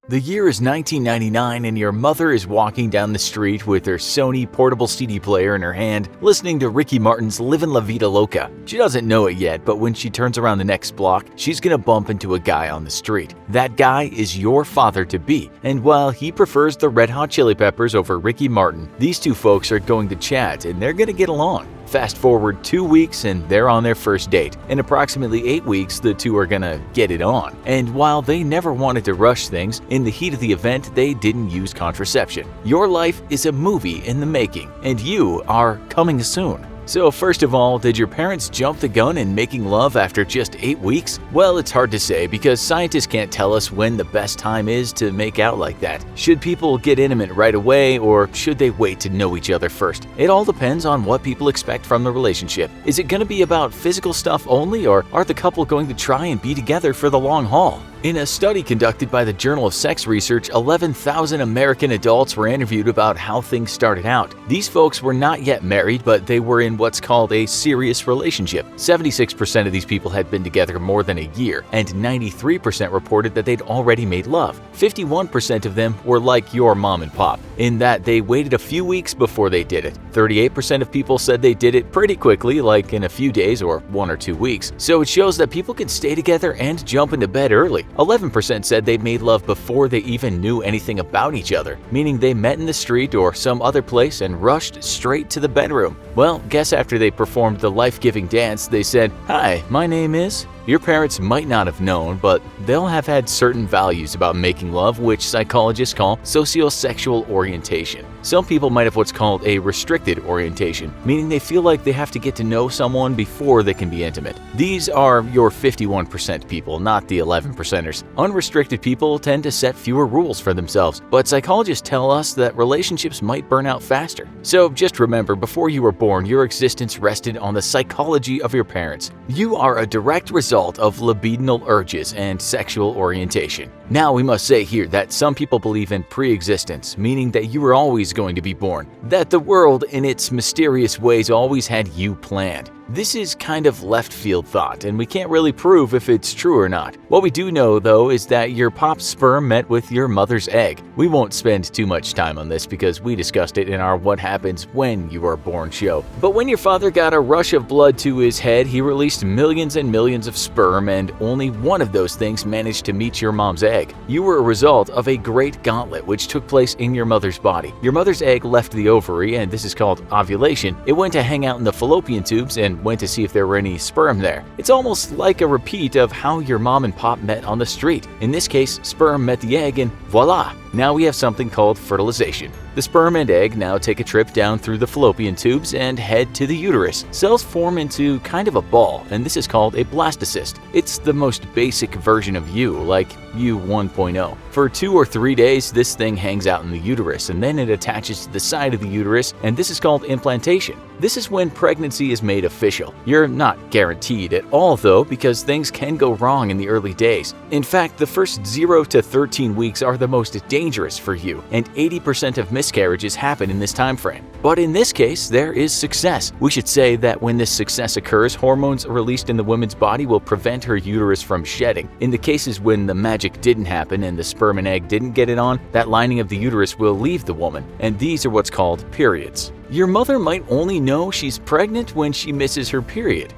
The year is 1999 and your mother is walking down the street with her Sony portable CD player in her hand, listening to Ricky Martin's Livin' La Vida Loca. She doesn't know it yet, but when she turns around the next block, she's gonna bump into a guy on the street. That guy is your father-to-be, and while he prefers the Red Hot Chili Peppers over Ricky Martin, these two folks are going to chat and they're gonna get along. Fast forward 2 weeks and they're on their first date. In approximately 8 weeks, the two are gonna get it on. And while they never wanted to rush things, in the heat of the event, they didn't use contraception. Your life is a movie in the making, and you are coming soon. So first of all, did your parents jump the gun in making love after just 8 weeks? Well, it's hard to say because scientists can't tell us when the best time is to make out like that. Should people get intimate right away or should they wait to know each other first? It all depends on what people expect from the relationship. Is it going to be about physical stuff only, or are the couple going to try and be together for the long haul? In a study conducted by the Journal of Sex Research, 11,000 American adults were interviewed about how things started out. These folks were not yet married, but they were in what's called a serious relationship. 76% of these people had been together more than a year, and 93% reported that they'd already made love. 51% of them were like your mom and pop, in that they waited a few weeks before they did it. 38% of people said they did it pretty quickly, like in a few days or 1 or 2 weeks. So it shows that people can stay together and jump into bed early. 11% said they made love before they even knew anything about each other, meaning they met in the street or some other place and rushed straight to the bedroom. Well, guess after they performed the life-giving dance, they said, "Hi, my name is..." Your parents might not have known, but they'll have had certain values about making love, which psychologists call sociosexual orientation. Some people might have what's called a restricted orientation, meaning they feel like they have to get to know someone before they can be intimate. These are your 51% people, not the 11%ers. Unrestricted people tend to set fewer rules for themselves, but psychologists tell us that relationships might burn out faster. So just remember, before you were born, your existence rested on the psychology of your parents. You are a direct result of libidinal urges and sexual orientation. Now we must say here that some people believe in preexistence, meaning that you were always going to be born, that the world in its mysterious ways always had you planned. This is kind of left field thought, and we can't really prove if it's true or not. What we do know, though, is that your pop's sperm met with your mother's egg. We won't spend too much time on this because we discussed it in our What Happens When You Are Born show. But when your father got a rush of blood to his head, he released millions and millions of sperm, and only one of those things managed to meet your mom's egg. You were a result of a great gauntlet which took place in your mother's body. Your mother's egg left the ovary, and this is called ovulation. It went to hang out in the fallopian tubes and went to see if there were any sperm there. It's almost like a repeat of how your mom and pop met on the street. In this case, sperm met the egg and voila! Now we have something called fertilization. The sperm and egg now take a trip down through the fallopian tubes and head to the uterus. Cells form into kind of a ball, and this is called a blastocyst. It's the most basic version of you, like you 1.0. For 2 or 3 days, this thing hangs out in the uterus, and then it attaches to the side of the uterus, and this is called implantation. This is when pregnancy is made official. You're not guaranteed at all, though, because things can go wrong in the early days. In fact, the first 0 to 13 weeks are the most dangerous for you, and 80% of miscarriages happen in this time frame. But in this case, there is success. We should say that when this success occurs, hormones released in the woman's body will prevent her uterus from shedding. In the cases when the magic didn't happen and the sperm and egg didn't get it on, that lining of the uterus will leave the woman, and these are what's called periods. Your mother might only know she's pregnant when she misses her period.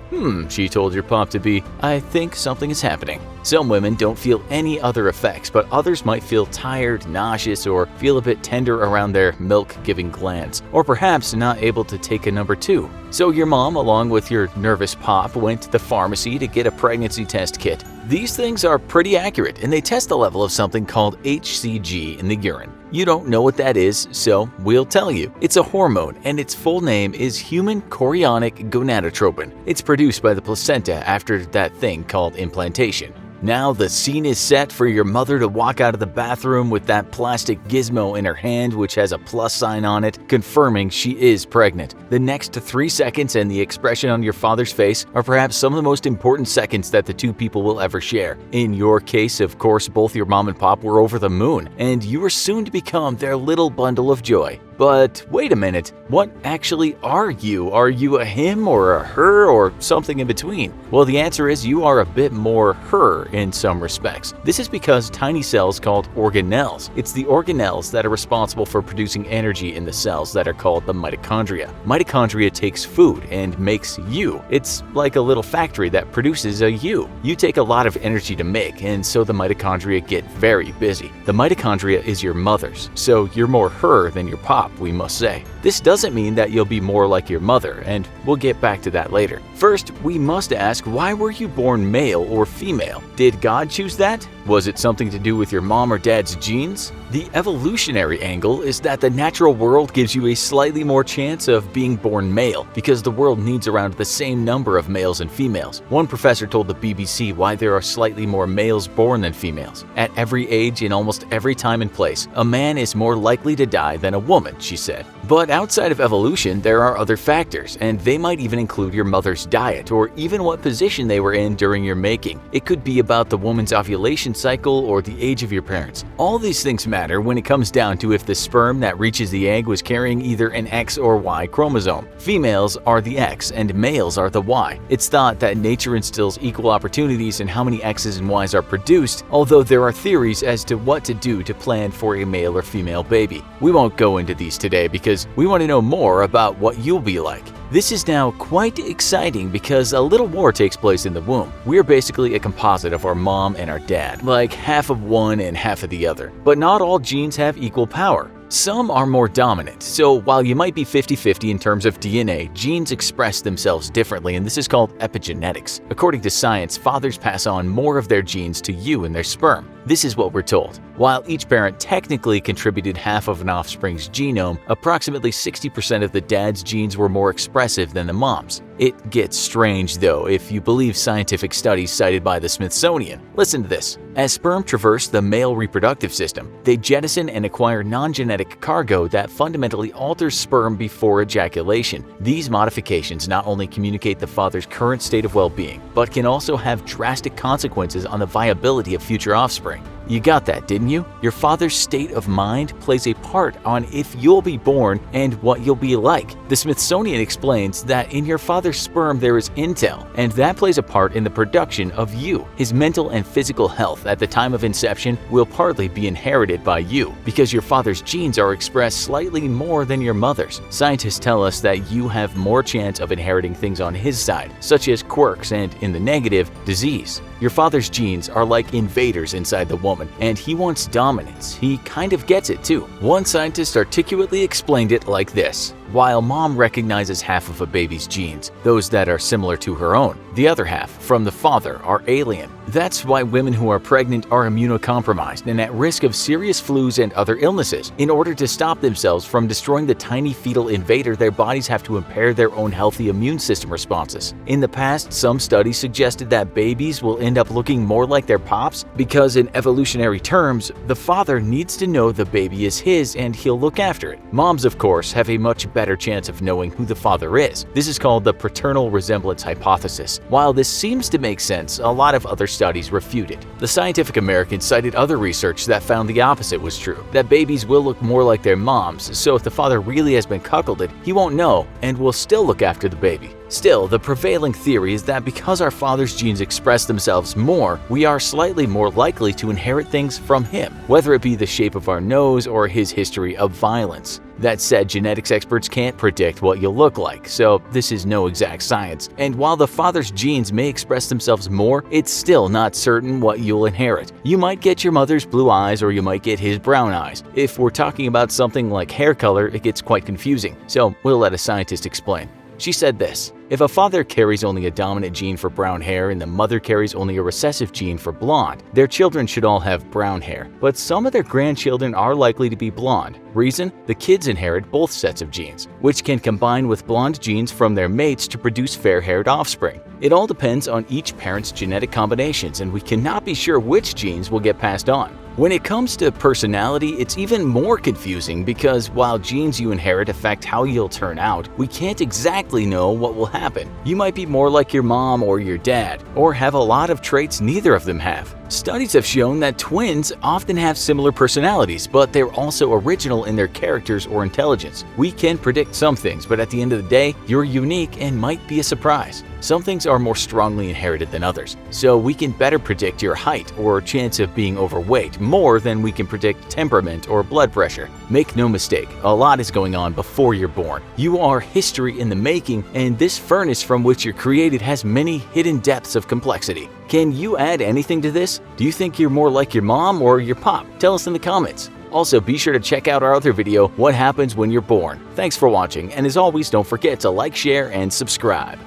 She told your pop-to-be, "I think something is happening." Some women don't feel any other effects, but others might feel tired, nauseous, or feel a bit tender around their milk-giving glands, or perhaps not able to take a number 2. So your mom, along with your nervous pop, went to the pharmacy to get a pregnancy test kit. These things are pretty accurate, and they test the level of something called HCG in the urine. You don't know what that is, so we'll tell you. It's a hormone, and its full name is human chorionic gonadotropin. It's produced by the placenta after that thing called implantation. Now the scene is set for your mother to walk out of the bathroom with that plastic gizmo in her hand which has a plus sign on it, confirming she is pregnant. The next 3 seconds and the expression on your father's face are perhaps some of the most important seconds that the two people will ever share. In your case, of course, both your mom and pop were over the moon, and you were soon to become their little bundle of joy. But wait a minute, what actually are you? Are you a him or a her or something in between? Well, the answer is you are a bit more her in some respects. This is because tiny cells called organelles. It's the organelles that are responsible for producing energy in the cells that are called the mitochondria. Mitochondria takes food and makes you. It's like a little factory that produces a you. You take a lot of energy to make, and so the mitochondria get very busy. The mitochondria is your mother's, so you're more her than your pop, we must say. This doesn't mean that you'll be more like your mother, and we'll get back to that later. First, we must ask, why were you born male or female? Did God choose that? Was it something to do with your mom or dad's genes? The evolutionary angle is that the natural world gives you a slightly more chance of being born male because the world needs around the same number of males and females. One professor told the BBC why there are slightly more males born than females. At every age, in almost every time and place, a man is more likely to die than a woman, she said. But outside of evolution, there are other factors, and they might even include your mother's diet or even what position they were in during your making. It could be about the woman's ovulation cycle or the age of your parents. All these things matter when it comes down to if the sperm that reaches the egg was carrying either an X or Y chromosome. Females are the X and males are the Y. It's thought that nature instills equal opportunities in how many X's and Y's are produced, although there are theories as to what to do to plan for a male or female baby. We won't go into these today because we want to know more about what you'll be like. This is now quite exciting because a little war takes place in the womb. We're basically a composite of our mom and our dad, like half of one and half of the other. But not all genes have equal power. Some are more dominant, so while you might be 50-50 in terms of DNA, genes express themselves differently, and this is called epigenetics. According to science, fathers pass on more of their genes to you in their sperm. This is what we're told. While each parent technically contributed half of an offspring's genome, approximately 60% of the dad's genes were more expressive than the mom's. It gets strange, though, if you believe scientific studies cited by the Smithsonian. Listen to this. As sperm traverse the male reproductive system, they jettison and acquire non-genetic cargo that fundamentally alters sperm before ejaculation. These modifications not only communicate the father's current state of well-being, but can also have drastic consequences on the viability of future offspring. You got that, didn't you? Your father's state of mind plays a part on if you'll be born and what you'll be like. The Smithsonian explains that in your father's sperm there is intel, and that plays a part in the production of you. His mental and physical health at the time of inception will partly be inherited by you, because your father's genes are expressed slightly more than your mother's. Scientists tell us that you have more chance of inheriting things on his side, such as quirks and, in the negative, disease. Your father's genes are like invaders inside the woman, and he wants dominance. He kind of gets it too. One scientist articulately explained it like this. While mom recognizes half of a baby's genes, those that are similar to her own, the other half, from the father, are alien. That's why women who are pregnant are immunocompromised and at risk of serious flus and other illnesses. In order to stop themselves from destroying the tiny fetal invader, their bodies have to impair their own healthy immune system responses. In the past, some studies suggested that babies will end up looking more like their pops because, in evolutionary terms, the father needs to know the baby is his and he'll look after it. Moms, of course, have a much better chance of knowing who the father is. This is called the paternal resemblance hypothesis. While this seems to make sense, a lot of other studies refute it. The Scientific American cited other research that found the opposite was true, that babies will look more like their moms, so if the father really has been cuckolded, he won't know and will still look after the baby. Still, the prevailing theory is that because our father's genes express themselves more, we are slightly more likely to inherit things from him, whether it be the shape of our nose or his history of violence. That said, genetics experts can't predict what you'll look like, so this is no exact science. And while the father's genes may express themselves more, it's still not certain what you'll inherit. You might get your mother's blue eyes or you might get his brown eyes. If we're talking about something like hair color, it gets quite confusing, so we'll let a scientist explain. She said this. If a father carries only a dominant gene for brown hair and the mother carries only a recessive gene for blonde, their children should all have brown hair. But some of their grandchildren are likely to be blonde. Reason? The kids inherit both sets of genes, which can combine with blonde genes from their mates to produce fair-haired offspring. It all depends on each parent's genetic combinations, and we cannot be sure which genes will get passed on. When it comes to personality, it's even more confusing because while genes you inherit affect how you'll turn out, we can't exactly know what will happen. You might be more like your mom or your dad, or have a lot of traits neither of them have. Studies have shown that twins often have similar personalities, but they're also original in their characters or intelligence. We can predict some things, but at the end of the day, you're unique and might be a surprise. Some things are more strongly inherited than others, so we can better predict your height or chance of being overweight more than we can predict temperament or blood pressure. Make no mistake, a lot is going on before you're born. You are history in the making, and this furnace from which you're created has many hidden depths of complexity. Can you add anything to this? Do you think you're more like your mom or your pop? Tell us in the comments. Also, be sure to check out our other video, What Happens When You're Born. Thanks for watching, and as always, don't forget to like, share, and subscribe.